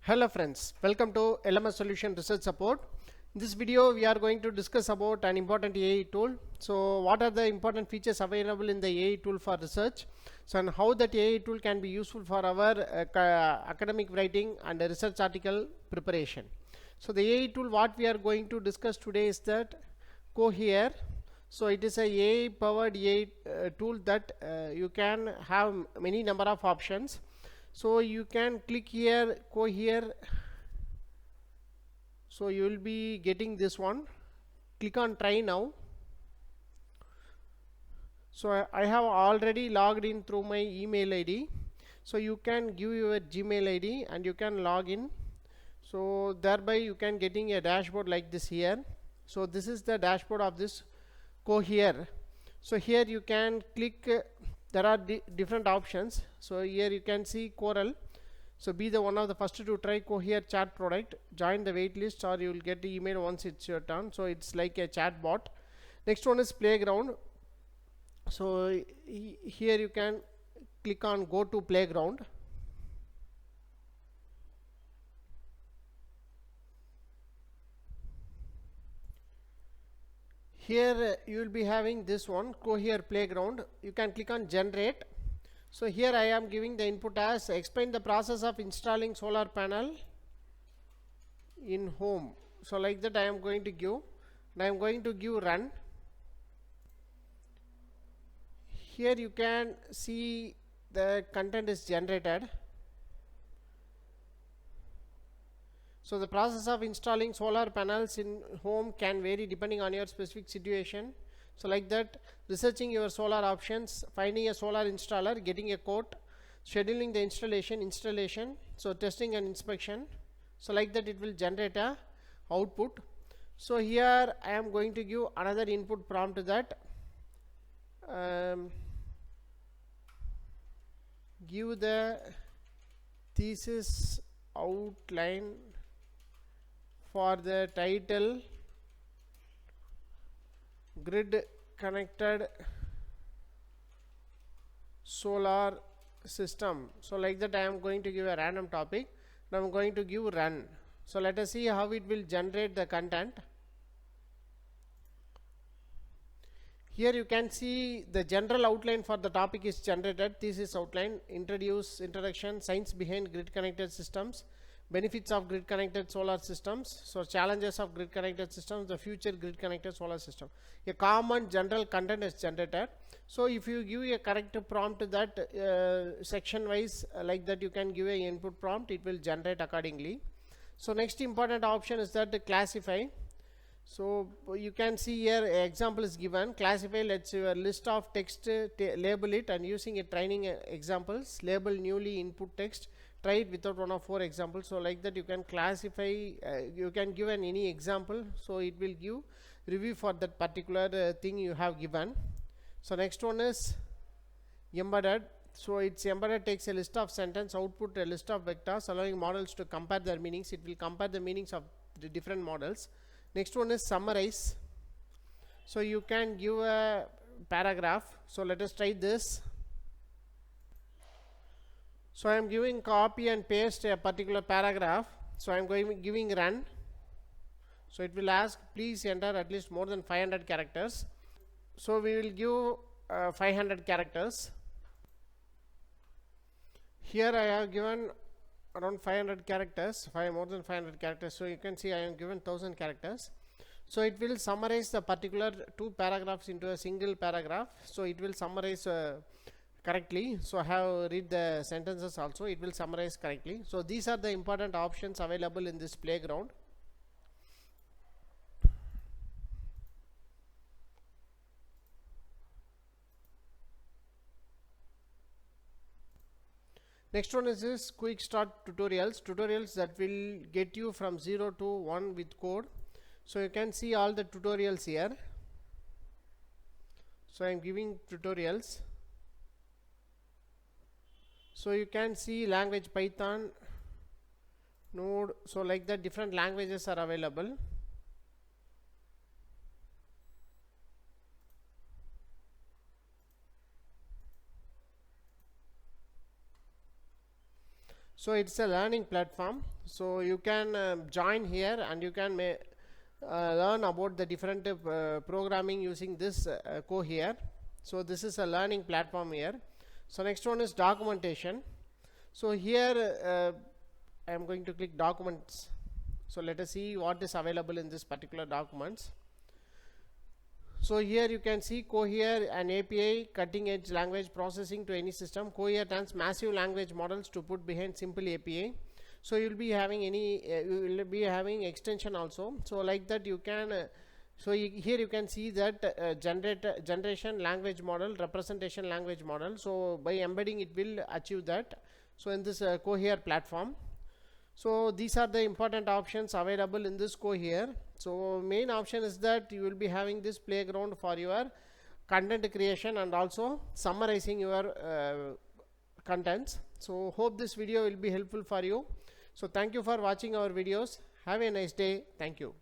Hello friends, welcome to LMS Solution Research Support. In this video we are going to discuss about an important AI tool. So what are the important features available in the AI tool for research, and how that AI tool can be useful for our academic writing and research article preparation. So the AI tool what we are going to discuss today is that Cohere. So it is a AI powered AI tool that you can have many number of options. So you can click here Cohere, so you will be getting this one. Click on try now. So I have already logged in through my email ID, so you can give your Gmail ID and you can log in. So thereby you can getting a dashboard like this here. So this is the dashboard of this Cohere. So here you can click there are different options. So here you can see Coral. So be the one of the first to try Cohere chat product, join the wait list, or you will get the email once it's your turn. So it's like a chat bot. Next one is Playground. So here you can click on go to Playground. Here you will be having this one Cohere Playground. You can click on generate. So here I am giving the input as explain the process of installing solar panel in home. So like that I am going to give, and I am going to give run. Here you can see the content is generated. So the process of installing solar panels in home can vary depending on your specific situation. So like that, researching your solar options, finding a solar installer, getting a quote, scheduling the installation, so testing and inspection. So like that it will generate a output. So here I am going to give another input prompt to that. Give the thesis outline for the title grid connected solar system. So like that I am going to give a random topic. Now I am going to give run. So let us see how it will generate the content. Here you can see the general outline for the topic is generated. Thesis outline, introduction, science behind grid connected systems, benefits of grid connected solar systems, so challenges of grid connected systems, the future grid connected solar system. A common general content is generated. So if you give a correct prompt to that section wise, like that you can give a input prompt, it will generate accordingly. So next important option is that classify. So you can see here example is given. Classify, let's say a list of text, label it, and using a training examples, label newly input text, try it without one of 4 examples. So like that you can classify, you can give an any example, so it will give review for that particular thing you have given. So next one is embedded. So it's embedded takes a list of sentence, output a list of vectors, allowing models to compare their meanings. It will compare the meanings of the different models. Next one is summarize. So you can give a paragraph. So let us try this. So I am giving copy and paste a particular paragraph. So I am giving run. So it will ask please enter at least more than 500 characters. So we will give 500 characters. Here I have given around 500 characters, more than 500 characters. So you can see I am given 1000 characters. So it will summarize the particular 2 paragraphs into a single paragraph. So it will summarize correctly. So I have read the sentences also, it will summarize correctly. So these are the important options available in this Playground. Next one is this quick start tutorials that will get you from 0 to 1 with code. So you can see all the tutorials here. So I am giving tutorials. So you can see language Python, Node, so like that different languages are available. So it's a learning platform, so you can join here and you can learn about the different programming using this Cohere. So this is a learning platform here. So next one is documentation. So here I am going to click documents. So let us see what is available in this particular documents. So here you can see Cohere, an API, cutting edge language processing to any system. Cohere turns massive language models to put behind simple API. So you will be having extension also. So like that you can here you can see that generation language model, representation language model. So by embedding it will achieve that. So in this Cohere platform. So these are the important options available in this Cohere. So main option is that you will be having this playground for your content creation and also summarizing your contents. So hope this video will be helpful for you. So thank you for watching our videos. Have a nice day. Thank you.